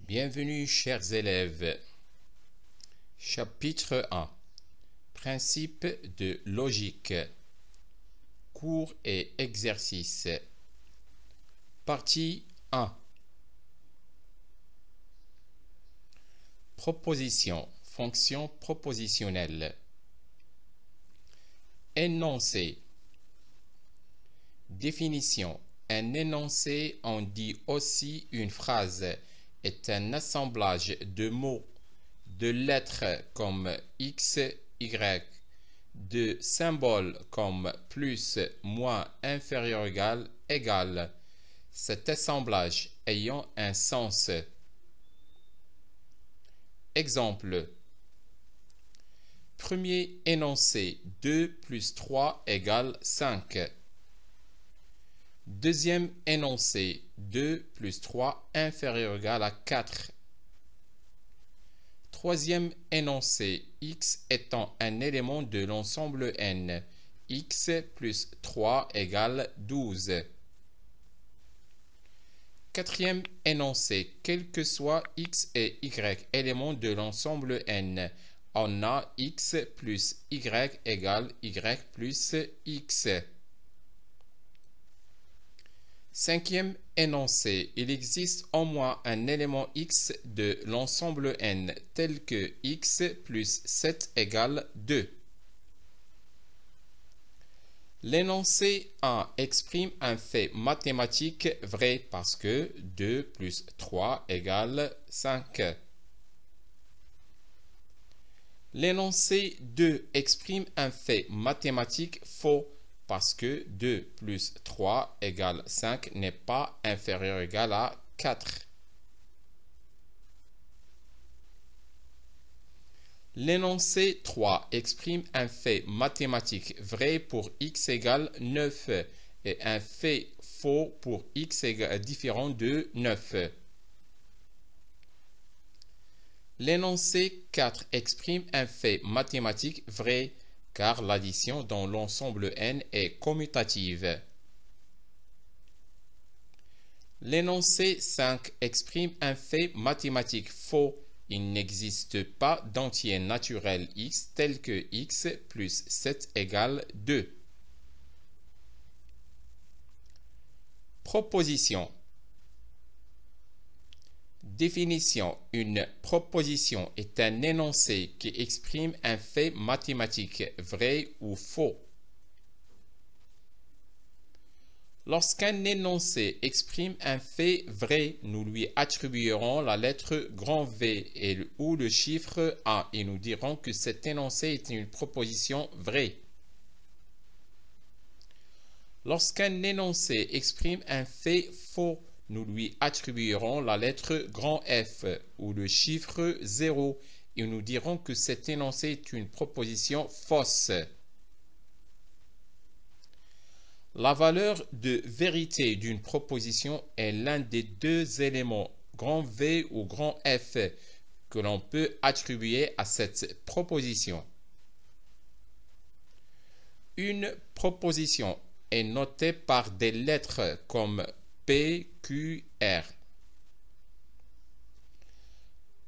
Bienvenue chers élèves. Chapitre 1. Principe de logique. Cours et exercices. Partie 1. Proposition. Fonction propositionnelle. Énoncé. Définition. Un énoncé, on dit aussi une phrase, est un assemblage de mots, de lettres comme X, Y, de symboles comme plus, moins, inférieur, égal, égal. Cet assemblage ayant un sens. Exemple. Premier énoncé, 2 plus 3 égale 5. Deuxième énoncé, 2 plus 3 inférieur ou égal à 4. Troisième énoncé, x étant un élément de l'ensemble n, x plus 3 égale 12. Quatrième énoncé, quel que soit x et y éléments de l'ensemble n, on a x plus y égale y plus x. Cinquième énoncé, il existe au moins un élément x de l'ensemble n tel que x plus 7 égale 2. L'énoncé 1 exprime un fait mathématique vrai parce que 2 plus 3 égale 5. L'énoncé 2 exprime un fait mathématique faux parce que 2 plus 3 égale 5 n'est pas inférieur ou égal à 4. L'énoncé 3 exprime un fait mathématique vrai pour x égale 9 et un fait faux pour x différent de 9. L'énoncé 4 exprime un fait mathématique vrai car l'addition dans l'ensemble n est commutative. L'énoncé 5 exprime un fait mathématique faux. Il n'existe pas d'entier naturel x tel que x plus 7 égale 2. Proposition. Définition. Une proposition est un énoncé qui exprime un fait mathématique vrai ou faux. Lorsqu'un énoncé exprime un fait vrai, nous lui attribuerons la lettre grand V ou le chiffre A et nous dirons que cet énoncé est une proposition vraie. Lorsqu'un énoncé exprime un fait faux, nous lui attribuerons la lettre grand F ou le chiffre 0 et nous dirons que cet énoncé est une proposition fausse. La valeur de vérité d'une proposition est l'un des deux éléments, grand V ou grand F, que l'on peut attribuer à cette proposition. Une proposition est notée par des lettres comme P, Q, R.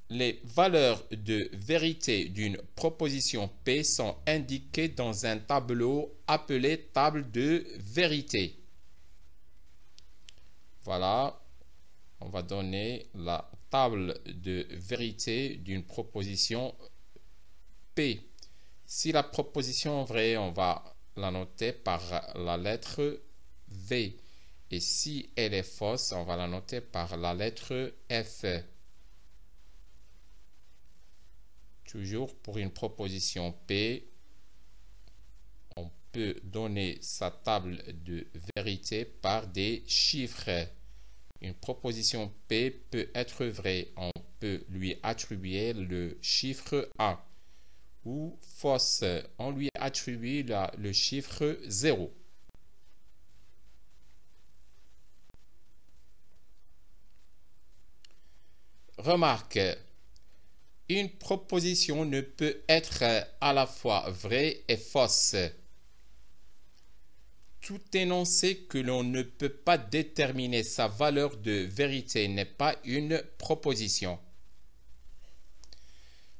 Les valeurs de vérité d'une proposition P sont indiquées dans un tableau appelé table de vérité. Voilà, on va donner la table de vérité d'une proposition P. Si la proposition est vraie, on va la noter par la lettre V. Et si elle est fausse, on va la noter par la lettre F. Toujours pour une proposition P, on peut donner sa table de vérité par des chiffres. Une proposition P peut être vraie. On peut lui attribuer le chiffre 1. Ou fausse, on lui attribue le chiffre 0. Remarque. Une proposition ne peut être à la fois vraie et fausse. Tout énoncé que l'on ne peut pas déterminer sa valeur de vérité n'est pas une proposition.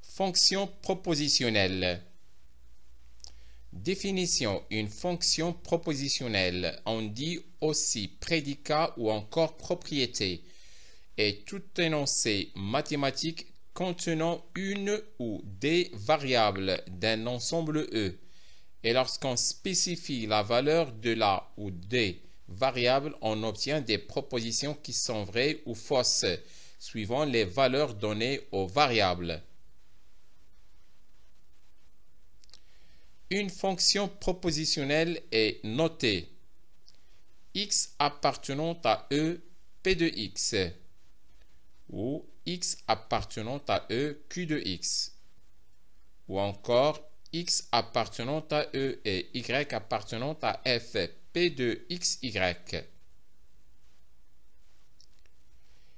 Fonction propositionnelle. Définition. Une fonction propositionnelle, on dit aussi prédicat ou encore propriété, est tout énoncé mathématique contenant une ou des variables d'un ensemble E. Et lorsqu'on spécifie la valeur de la ou des variables, on obtient des propositions qui sont vraies ou fausses, suivant les valeurs données aux variables. Une fonction propositionnelle est notée x appartenant à E, P de x, ou x appartenant à E, Q de x, ou encore x appartenant à E et y appartenant à f, P de xy.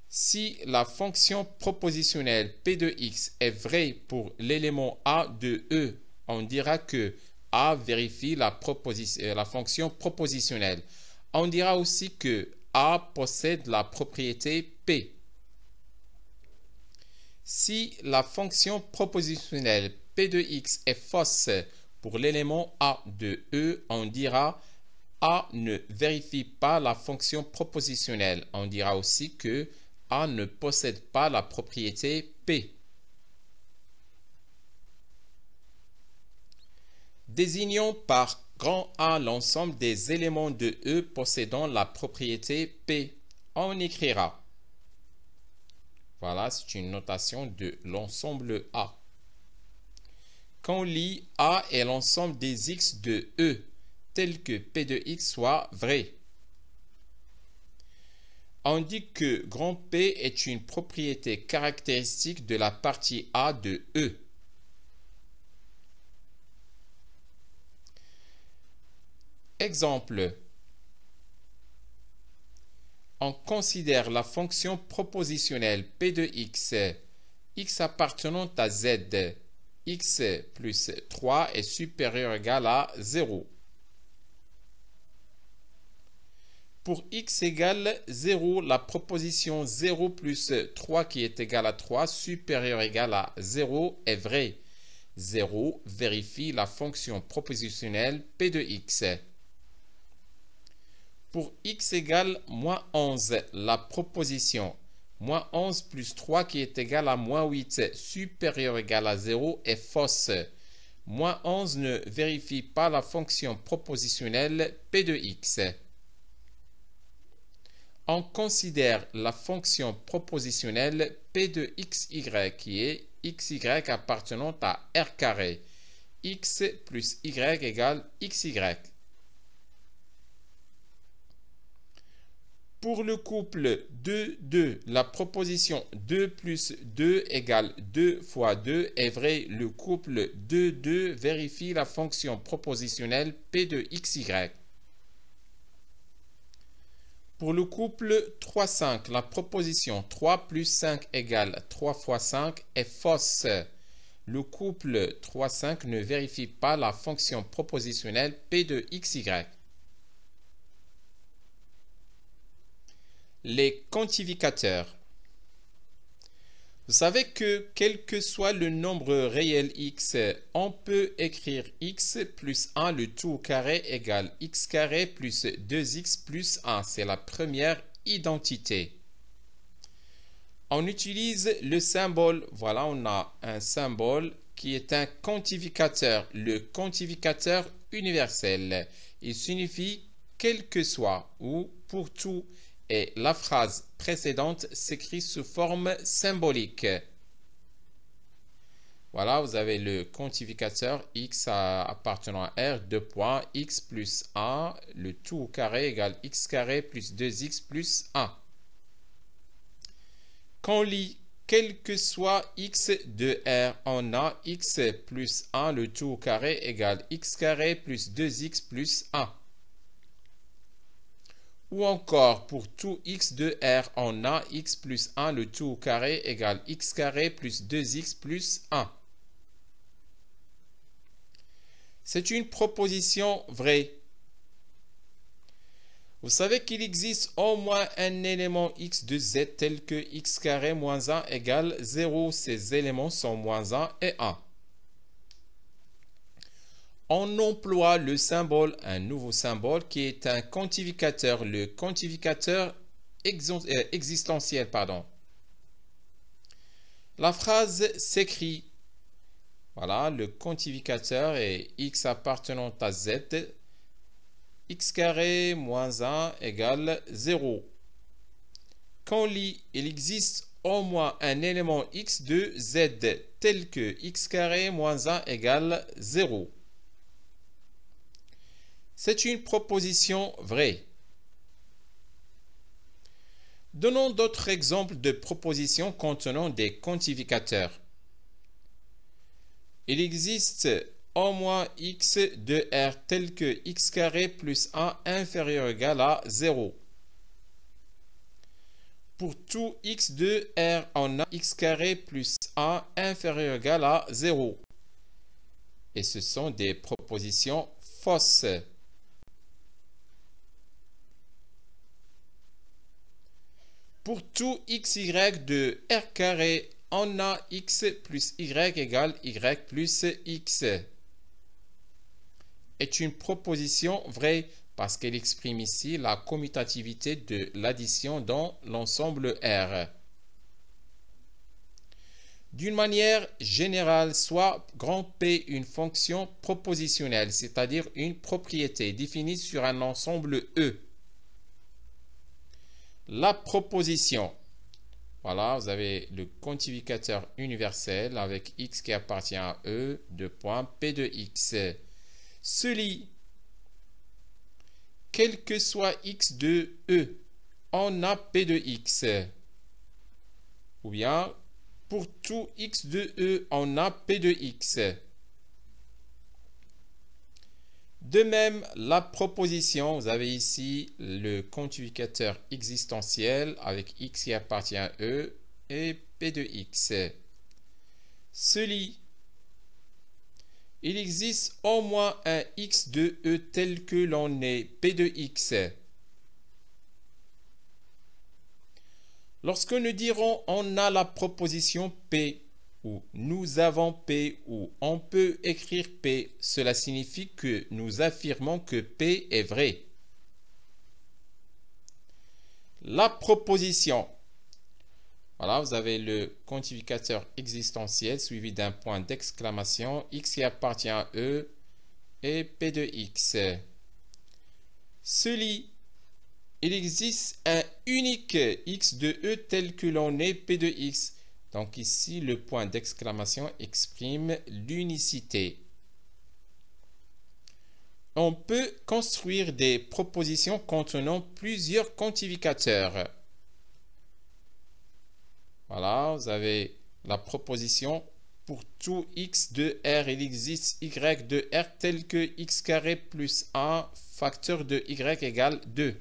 Si la fonction propositionnelle P de x est vraie pour l'élément A de E, on dira que A vérifie la fonction propositionnelle. On dira aussi que A possède la propriété P. Si la fonction propositionnelle P de x est fausse pour l'élément A de E, on dira A ne vérifie pas la fonction propositionnelle. On dira aussi que A ne possède pas la propriété P. Désignons par grand A l'ensemble des éléments de E possédant la propriété P. On écrira. Voilà, c'est une notation de l'ensemble A. Qu'on lit A est l'ensemble des x de E, tel que P de x soit vrai. On dit que grand P est une propriété caractéristique de la partie A de E. Exemple. On considère la fonction propositionnelle P de x, x appartenant à z, x plus 3 est supérieur ou égal à 0. Pour x égale 0, la proposition 0 plus 3 qui est égal à 3 supérieur ou égal à 0 est vraie. 0 vérifie la fonction propositionnelle P de x. Pour x égale moins 11, la proposition moins 11 plus 3 qui est égal à moins 8 supérieur ou égal à 0 est fausse. Moins 11 ne vérifie pas la fonction propositionnelle P de x. On considère la fonction propositionnelle P de xy qui est xy appartenant à r carré. X plus y égale xy. Pour le couple 2, 2, la proposition 2 plus 2 égale 2 fois 2 est vrai. Le couple 2, 2 vérifie la fonction propositionnelle P de xy. Pour le couple 3, 5, la proposition 3 plus 5 égale 3 fois 5 est fausse. Le couple 3, 5 ne vérifie pas la fonction propositionnelle P de xy. Les quantificateurs. Vous savez que quel que soit le nombre réel x, on peut écrire x plus 1 le tout au carré égale x carré plus 2x plus 1. C'est la première identité. On utilise le symbole. Voilà, on a un symbole qui est un quantificateur. Le quantificateur universel. Il signifie quel que soit ou pour tout. Et la phrase précédente s'écrit sous forme symbolique. Voilà, vous avez le quantificateur x appartenant à R, 2 points, x plus 1, le tout au carré égale x carré plus 2x plus 1. Quand on lit quel que soit x de R, on a x plus 1, le tout au carré égale x carré plus 2x plus 1. Ou encore, pour tout x de R, on a x plus 1, le tout au carré égale x carré plus 2x plus 1. C'est une proposition vraie. Vous savez qu'il existe au moins un élément x de z tel que x carré moins 1 égale 0. Ces éléments sont moins 1 et 1. On emploie le symbole, un nouveau symbole qui est un quantificateur, le quantificateur existentiel. La phrase s'écrit, voilà, le quantificateur est x appartenant à z, x carré moins 1 égale 0. Quand on lit, il existe au moins un élément x de z tel que x carré moins 1 égale 0. C'est une proposition vraie. Donnons d'autres exemples de propositions contenant des quantificateurs. Il existe au moins x de r tel que x carré plus 1 inférieur ou égal à 0. Pour tout x de r, on a x carré plus 1 inférieur ou égal à 0. Et ce sont des propositions fausses. Pour tout xy de r carré, on a x plus y égale y plus x. Est une proposition vraie parce qu'elle exprime ici la commutativité de l'addition dans l'ensemble R. D'une manière générale, soit grand P une fonction propositionnelle, c'est-à-dire une propriété définie sur un ensemble E. La proposition, voilà, vous avez le quantificateur universel avec x qui appartient à E, de point P de x. Se lit, quel que soit x de E, on a P de x. Ou bien, pour tout x de E, on a P de x. De même, la proposition, vous avez ici le quantificateur existentiel avec x qui appartient à E et P de x. Se lit, il existe au moins un x de E tel que l'on est P de x. Lorsque nous dirons on a la proposition P, ou nous avons P, ou on peut écrire P, cela signifie que nous affirmons que P est vrai. La proposition. Voilà, vous avez le quantificateur existentiel suivi d'un point d'exclamation, x qui appartient à E et P de x. Se lit, il existe un unique x de E tel que l'on est P de x. Donc ici, le point d'exclamation exprime l'unicité. On peut construire des propositions contenant plusieurs quantificateurs. Voilà, vous avez la proposition pour tout x de r, il existe y de r tel que x carré plus 1 facteur de y égale 2.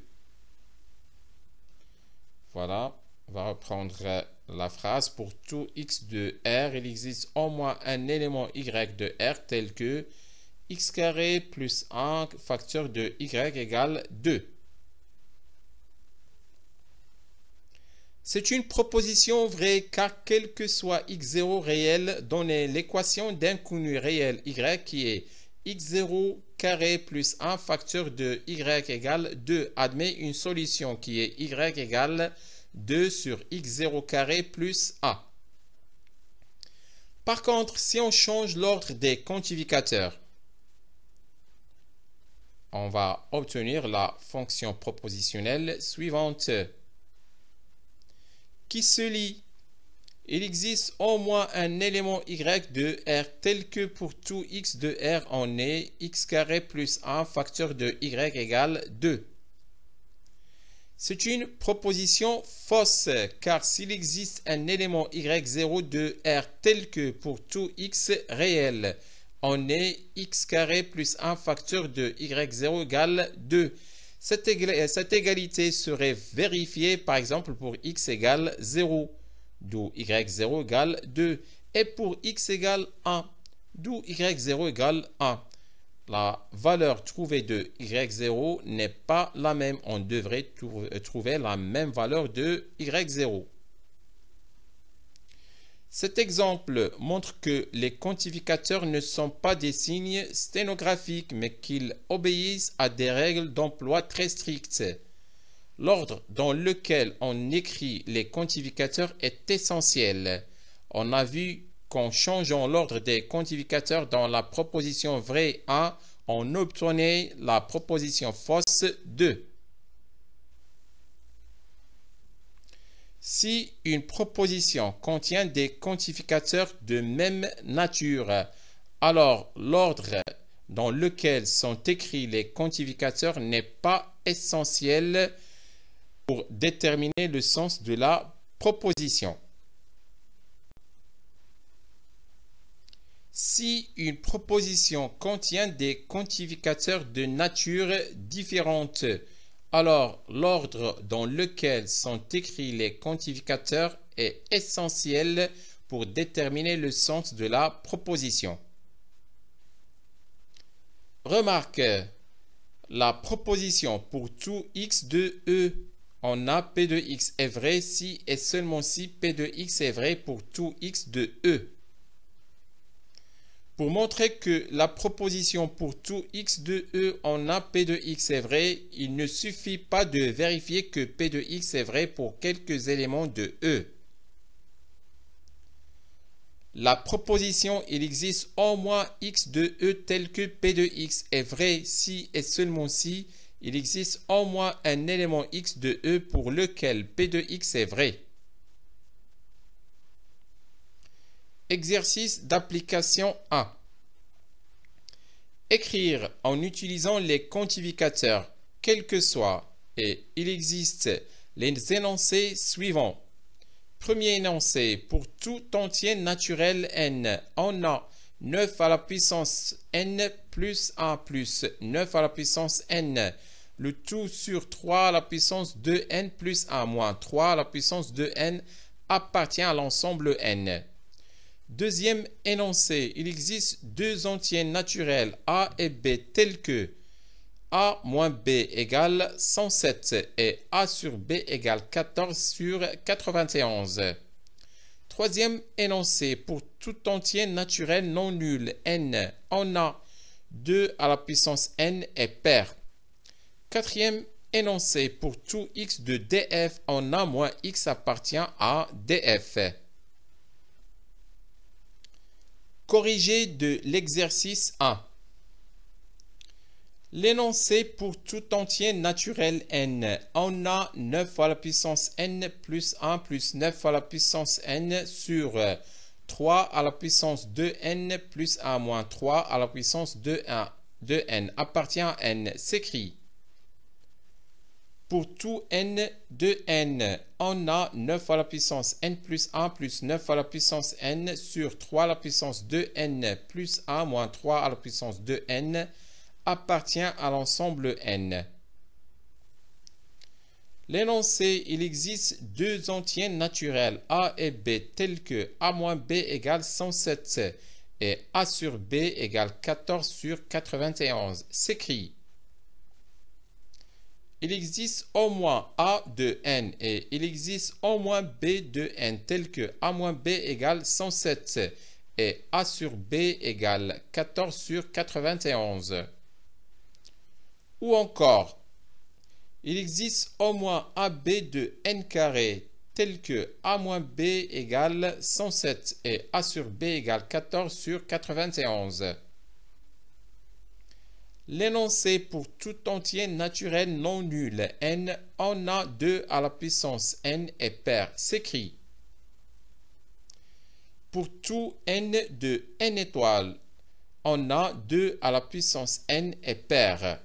Voilà, on va reprendre la phrase. Pour tout x de r, il existe au moins un élément y de r tel que x carré plus 1 facteur de y égale 2. C'est une proposition vraie car quel que soit x0 réel, donnez l'équation d'inconnu réel y qui est x0 carré plus 1 facteur de y égale 2 admet une solution qui est y égale 2 sur x0 carré plus a. Par contre, si on change l'ordre des quantificateurs, on va obtenir la fonction propositionnelle suivante qui se lit. Il existe au moins un élément y de r tel que pour tout x de r on est x carré plus 1 facteur de y égale 2. C'est une proposition fausse car s'il existe un élément y0 de r tel que pour tout x réel, on est x carré plus 1 facteur de y0 égale 2. Cette égalité serait vérifiée par exemple pour x égale 0, d'où y0 égale 2, et pour x égale 1, d'où y0 égale 1. la valeur trouvée de y0 n'est pas la même. On devrait trouver la même valeur de y0. Cet exemple montre que les quantificateurs ne sont pas des signes sténographiques, mais qu'ils obéissent à des règles d'emploi très strictes. L'ordre dans lequel on écrit les quantificateurs est essentiel. On a vu qu'en changeant l'ordre des quantificateurs dans la proposition vraie A, on obtenait la proposition fausse 2. Si une proposition contient des quantificateurs de même nature, alors l'ordre dans lequel sont écrits les quantificateurs n'est pas essentiel pour déterminer le sens de la proposition. Si une proposition contient des quantificateurs de nature différente, alors l'ordre dans lequel sont écrits les quantificateurs est essentiel pour déterminer le sens de la proposition. Remarque, la proposition pour tout x de E en A P de x est vraie si et seulement si P de x est vrai pour tout x de E. Pour montrer que la proposition pour tout x de E en A P de x est vraie, il ne suffit pas de vérifier que P de x est vrai pour quelques éléments de E. La proposition il existe au moins x de E tel que P de x est vrai si et seulement si il existe au moins un élément x de E pour lequel P de x est vrai. Exercice d'application 1. Écrire en utilisant les quantificateurs, quels que soient, et il existe les énoncés suivants. Premier énoncé, pour tout entier naturel n, on a 9 à la puissance n plus 1 plus 9 à la puissance n, le tout sur 3 à la puissance 2n plus 1 moins 3 à la puissance 2n appartient à l'ensemble n. Deuxième énoncé, il existe deux entiers naturels a et b tels que a moins b égale 107 et a sur b égale 14 sur 91. Troisième énoncé, pour tout entier naturel non nul n, on a 2 à la puissance n est pair. Quatrième énoncé, pour tout x de df, on a moins x appartient à df. Corrigé de l'exercice 1. L'énoncé pour tout entier naturel n, on a 9 à la puissance n plus 1 plus 9 à la puissance n sur 3 à la puissance 2n plus 1 moins 3 à la puissance 2n appartient à n s'écrit. Pour tout n de n, on a 9 à la puissance n plus 1 plus 9 à la puissance n sur 3 à la puissance 2n plus 1 moins 3 à la puissance 2n appartient à l'ensemble n. L'énoncé, il existe deux entiers naturels a et b tels que a moins b égale 107 et a sur b égale 14 sur 91 s'écrit. Il existe au moins a de n et il existe au moins b de n tel que a moins b égale 107 et a sur b égale 14 sur 91. Ou encore, il existe au moins ab de n carré tel que a moins b égale 107 et a sur b égale 14 sur 91. L'énoncé pour tout entier naturel non nul n, on a 2 à la puissance n est pair s'écrit. Pour tout n de n étoiles, on a 2 à la puissance n est pair.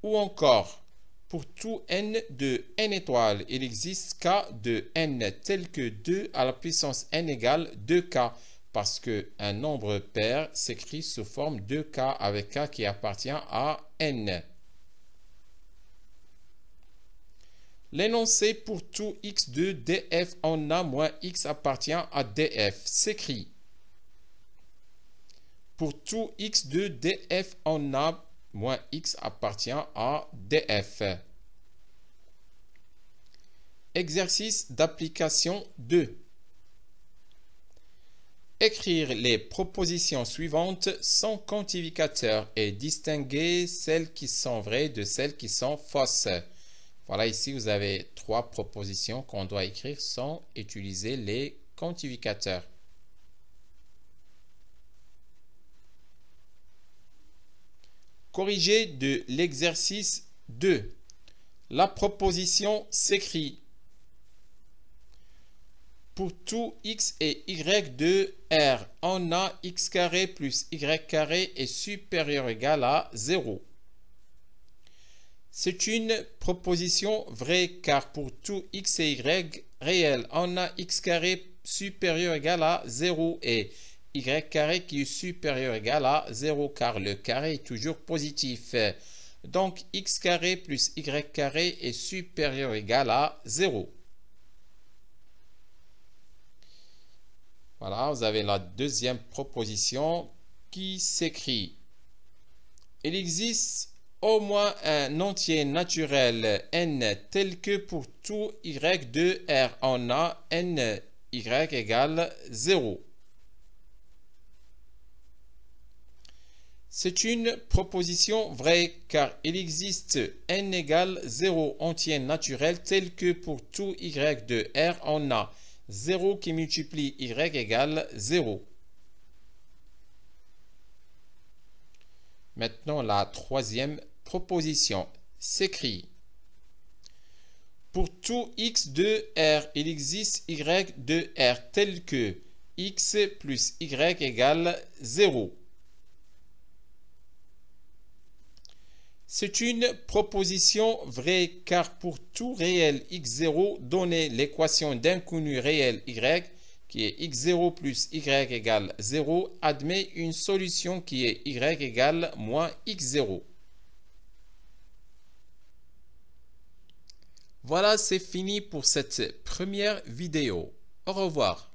Ou encore, pour tout n de n étoiles, il existe k de n tel que 2 à la puissance n égale 2k, parce qu'un nombre pair s'écrit sous forme 2k avec k qui appartient à n. L'énoncé pour tout x de df en a moins x appartient à df s'écrit. Pour tout x de df, on a moins x appartient à df. Exercice d'application 2. Écrire les propositions suivantes sans quantificateur et distinguer celles qui sont vraies de celles qui sont fausses. Voilà, ici vous avez 3 propositions qu'on doit écrire sans utiliser les quantificateurs. Corrigé de l'exercice 2. La proposition s'écrit: pour tout x et y de R, on a x carré plus y carré est supérieur ou égal à 0. C'est une proposition vraie car pour tout x et y réel, on a x carré supérieur ou égal à 0 et y carré qui est supérieur ou égal à 0 car le carré est toujours positif. Donc x carré plus y carré est supérieur ou égal à 0. Voilà, vous avez la deuxième proposition qui s'écrit: il existe au moins un entier naturel n tel que pour tout y de R, on a n y égale 0. C'est une proposition vraie car il existe n égale 0 entier naturel tel que pour tout y de R, on a 0 qui multiplie y égale 0. Maintenant, la troisième proposition s'écrit: pour tout x de R, il existe y de R tel que x plus y égale 0. C'est une proposition vraie car pour tout réel x0 donné l'équation d'inconnu réel y qui est x0 plus y égale 0 admet une solution qui est y égale moins x0. Voilà, c'est fini pour cette première vidéo. Au revoir.